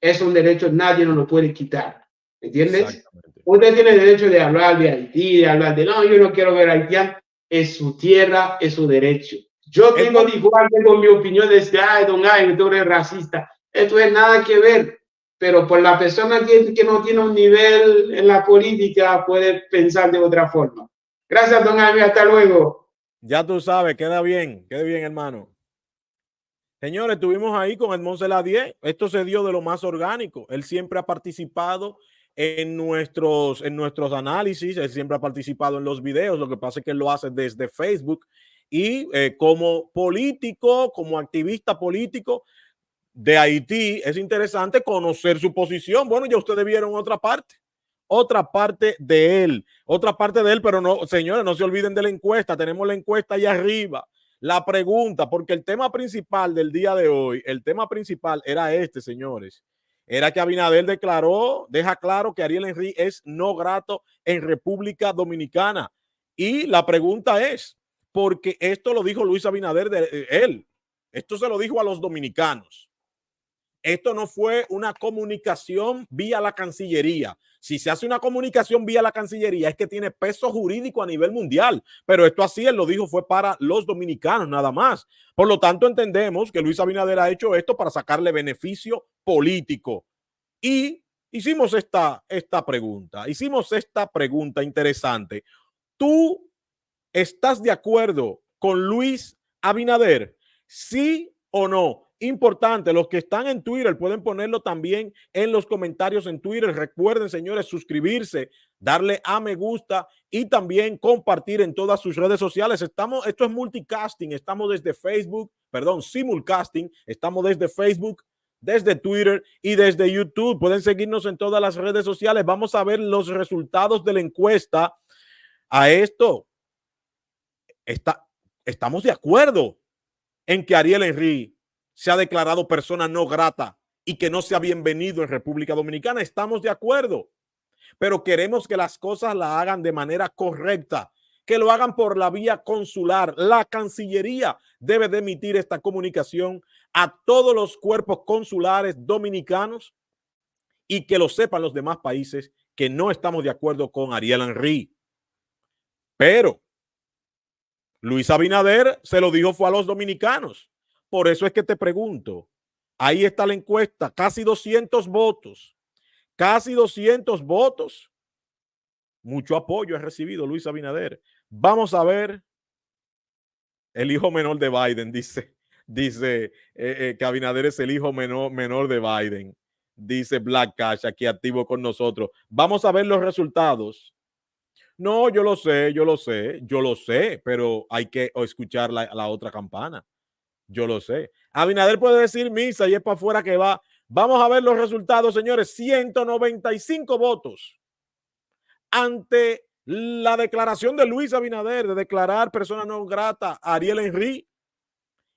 Es un derecho, nadie nos lo puede quitar. ¿Entiendes? Exactamente. Usted tiene derecho de hablar de Haití, de hablar de, no, yo no quiero ver a haitiano. Es su tierra, es su derecho. Yo El tengo pop- igual, tengo mi opinión de que, ay, don Ay, tú eres racista. Esto es nada que ver. Pero por la persona que no tiene un nivel en la política puede pensar de otra forma. Gracias, don Jaime. Hasta luego. ya tú sabes, quede bien, hermano. Señores, estuvimos ahí con Edmond Celadier. Esto se dio de lo más orgánico. Él siempre ha participado en nuestros análisis, él siempre ha participado en los videos. Lo que pasa es que él lo hace desde Facebook y como político, como activista político de Haití, es interesante conocer su posición. Bueno, ya ustedes vieron otra parte de él, pero no, señores, no se olviden de la encuesta. Tenemos la encuesta ahí arriba. La pregunta, porque el tema principal del día de hoy, el tema principal era este, señores. Era que Abinader deja claro que Ariel Henry es no grato en República Dominicana. Y la pregunta es, porque esto lo dijo Luis Abinader él, esto se lo dijo a los dominicanos. Esto no fue una comunicación vía la Cancillería. Si se hace una comunicación vía la Cancillería es que tiene peso jurídico a nivel mundial, pero esto así él lo dijo fue para los dominicanos nada más. Por lo tanto entendemos que Luis Abinader ha hecho esto para sacarle beneficio político. Y hicimos esta pregunta interesante. ¿Tú estás de acuerdo con Luis Abinader? ¿Sí o no? Importante, los que están en Twitter pueden ponerlo también en los comentarios en Twitter. Recuerden, señores, suscribirse, darle a me gusta y también compartir en todas sus redes sociales. Esto es multicasting, estamos desde Facebook, perdón, simulcasting, estamos desde Facebook, desde Twitter y desde YouTube. Pueden seguirnos en todas las redes sociales. Vamos a ver los resultados de la encuesta. A esto, estamos de acuerdo en que Ariel Henry se ha declarado persona no grata y que no sea bienvenido en República Dominicana. Estamos de acuerdo, pero queremos que las cosas la hagan de manera correcta, que lo hagan por la vía consular. La Cancillería debe de emitir esta comunicación a todos los cuerpos consulares dominicanos y que lo sepan los demás países que no estamos de acuerdo con Ariel Henry. Pero Luis Abinader se lo dijo fue a los dominicanos. Por eso es que te pregunto, ahí está la encuesta, casi 200 votos, casi 200 votos. Mucho apoyo ha recibido Luis Abinader. Vamos a ver el hijo menor de Biden, dice que Abinader es el hijo menor de Biden. Dice Black Cash aquí activo con nosotros. Vamos a ver los resultados. No, yo lo sé, pero hay que escuchar la otra campana. Yo lo sé. Abinader puede decir misa y es para afuera que va. Vamos a ver los resultados, señores. 195 votos ante la declaración de Luis Abinader de declarar persona no grata a Ariel Henry.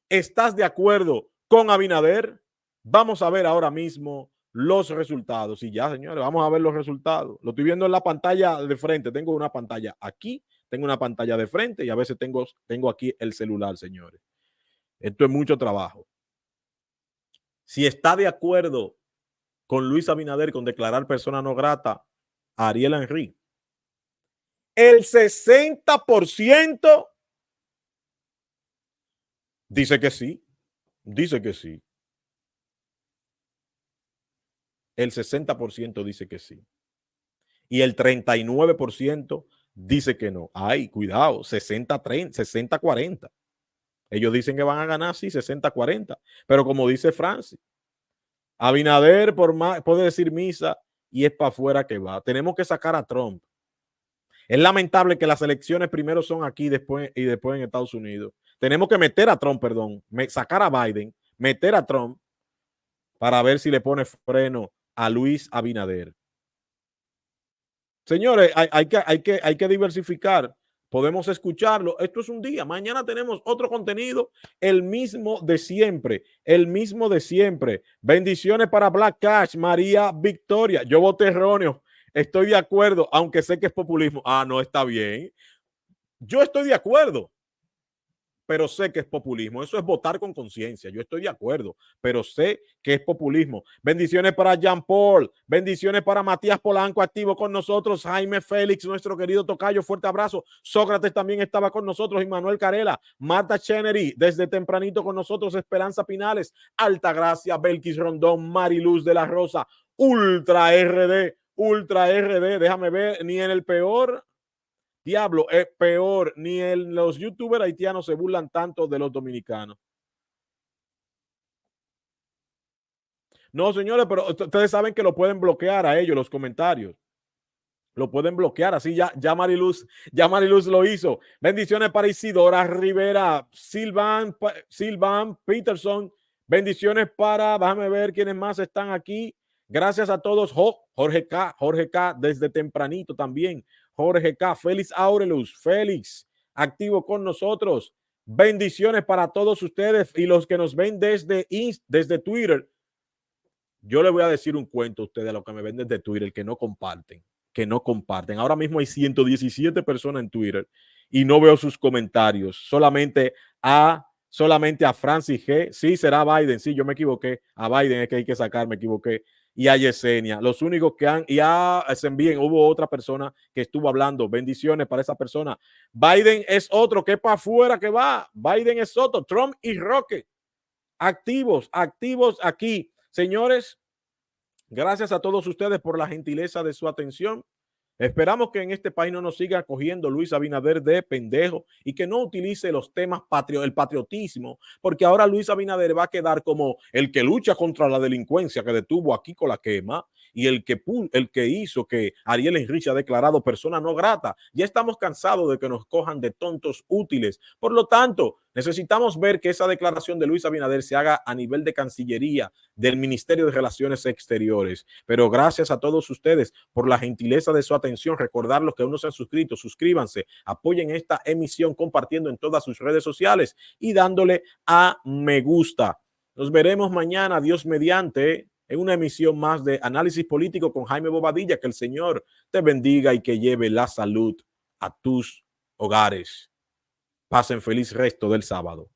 ¿Estás de acuerdo con Abinader? Vamos a ver ahora mismo los resultados. Y ya, señores, vamos a ver los resultados. Lo estoy viendo en la pantalla de frente. Tengo una pantalla aquí, tengo una pantalla de frente y a veces tengo aquí el celular, señores. Esto es mucho trabajo. Si está de acuerdo con Luis Abinader con declarar persona no grata a Ariel Henry, el 60% dice que sí, dice que sí. El 60% dice que sí. y el 39% dice que no. Ay, cuidado, 60-30, 60-40. Ellos dicen que van a ganar, sí, 60-40. Pero como dice Francis, Abinader puede decir misa y es para afuera que va. Tenemos que sacar a Trump. Es lamentable que las elecciones primero son aquí después en Estados Unidos. Tenemos que meter a Trump, perdón, sacar a Biden, meter a Trump para ver si le pone freno a Luis Abinader. Señores, hay que diversificar. Podemos escucharlo. Esto es un día. Mañana tenemos otro contenido, el mismo de siempre. El mismo de siempre. Bendiciones para Black Cash, María Victoria. Yo voté erróneo. Estoy de acuerdo, aunque sé que es populismo. Ah, no, está bien. Yo estoy de acuerdo, pero sé que es populismo. Eso es votar con conciencia. Yo estoy de acuerdo, pero sé que es populismo. Bendiciones para Jean Paul, bendiciones para Matías Polanco, activo con nosotros, Jaime Félix, nuestro querido tocayo, fuerte abrazo. Sócrates también estaba con nosotros, y Manuel Carela, Marta Chenery, desde tempranito con nosotros, Esperanza Pinales, Altagracia, Belkis Rondón, Mariluz de la Rosa, Ultra RD, déjame ver, ni en el peor diablo, es peor, ni los youtubers haitianos se burlan tanto de los dominicanos. No, señores, pero ustedes saben que lo pueden bloquear a ellos los comentarios. Lo pueden bloquear, así ya Mariluz lo hizo. Bendiciones para Isidora Rivera, Silvan Peterson. Bendiciones para, déjame ver quiénes más están aquí. Gracias a todos. Jorge K, desde tempranito también. Jorge K, Félix Aurelus, Félix, activo con nosotros. Bendiciones para todos ustedes y los que nos ven desde Twitter. Yo les voy a decir un cuento a ustedes, a los que me ven desde Twitter, que no comparten. Ahora mismo hay 117 personas en Twitter y no veo sus comentarios. Solamente a Francis G. Sí, será Biden. Sí, yo me equivoqué. A Biden es que hay que sacar, me equivoqué. Y a Yesenia. Los únicos que han, y a Senbien, hubo otra persona que estuvo hablando. Bendiciones para esa persona. Biden es otro que es para afuera que va. Biden es otro. Trump y Roque. Activos aquí. Señores, gracias a todos ustedes por la gentileza de su atención. Esperamos que en este país no nos siga cogiendo Luis Abinader de pendejo y que no utilice los temas el patriotismo, porque ahora Luis Abinader va a quedar como el que lucha contra la delincuencia que detuvo aquí con la quema y el que hizo que Ariel Henry ha declarado persona no grata. Ya estamos cansados de que nos cojan de tontos útiles. Por lo tanto, necesitamos ver que esa declaración de Luis Abinader se haga a nivel de Cancillería, del Ministerio de Relaciones Exteriores. Pero gracias a todos ustedes por la gentileza de su atención. Recordarlos que aún no se han suscrito, suscríbanse, apoyen esta emisión compartiendo en todas sus redes sociales y dándole a me gusta. Nos veremos mañana, Dios mediante, en una emisión más de Análisis Político con Jaime Bobadilla. Que el Señor te bendiga y que lleve la salud a tus hogares. Pasen feliz resto del sábado.